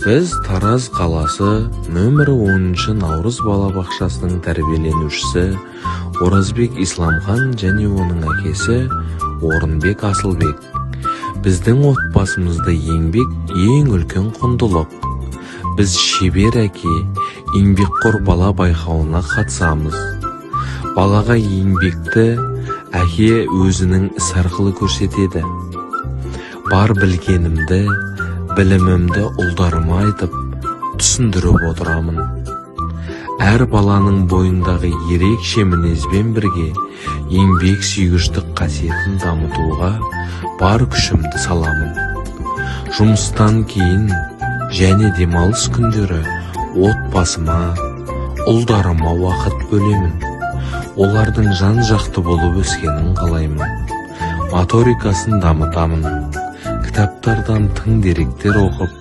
Біз Тараз қаласы нөмірі 10 Наурыз балабақшасының тәрбиеленушісі Оразбек Исламхан және оның әкесі Орынбек Асылбек. Біздің отбасымызда еңбек ең үлкен құндылық. Біз шебер әке, еңбекқор бала байқауына қатысамыз. Балаға еңбекті әке өзінің іс арқылы көрсетеді. Бар білгенімді, білімімді ұлдарыма айтып, түсіндіріп отырамын. Әр баланың бойындағы ерекше мінезбен бірге еңбек сүйгіштік қасиетін дамытуға бар күшімді саламын. Жұмыстан кейін және демалыс күндері отбасыма, ұлдарыма уақыт бөлемін. Олардың жан-жақты болып өскенін қалаймын. Моторикасын дамытамын. Кітаптардан тың деректер оқып,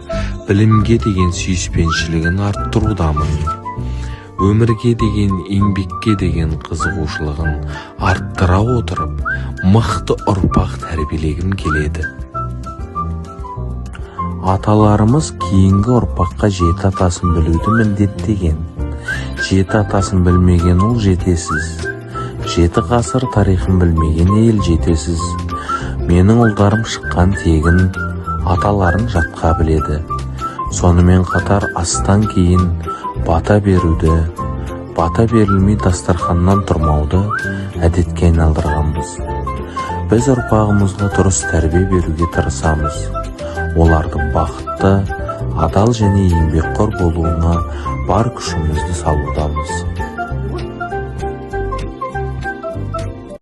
білімге деген сүйіспеншілігін арттырудамын. Өмірге деген, еңбекке деген қызығушылығын арттыра отырып, мықты ұрпақ тәрбиелегім келеді. Аталарымыз кейінгі ұрпаққа жеті атасын білуді міндеттеген. Жеті атасын білмеген ол жетесіз. Жеті ғасыр тарихын білмеген ел жетесіз. Менің ұлдарым шыққан тегін аталарын жатқа біледі. Сонымен қатар астан кейін бата беруді, бата берілмей дастарханнан тұрмауды әдетке айналдырғанбыз. Біз ұрпағымызға дұрыс тәрбие беруге тырысамыз. Олардың бақытты, адал және еңбекқор болуына бар күшімізді салудамыз.